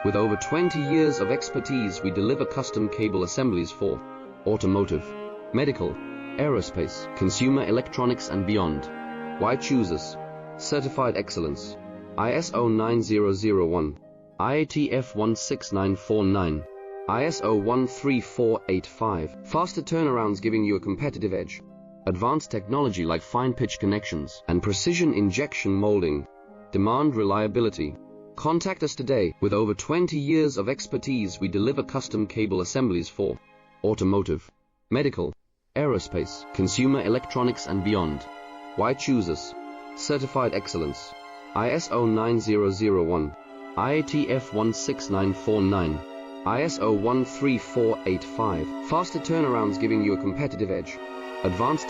With over 20 years of expertise, we deliver custom cable assemblies for automotive, medical, aerospace, consumer electronics and beyond. Why choose us? Certified excellence. ISO 9001, IATF 16949, ISO 13485. Faster turnarounds giving you a competitive edge. Advanced technology like fine pitch connections and precision injection molding. Demand reliability. Contact us today. With over 20 years of expertise, we deliver custom cable assemblies for automotive, medical, aerospace, consumer electronics and beyond. Why choose us? Certified excellence. ISO 9001, IATF 16949, ISO 13485. Faster turnarounds giving you a competitive edge. Advanced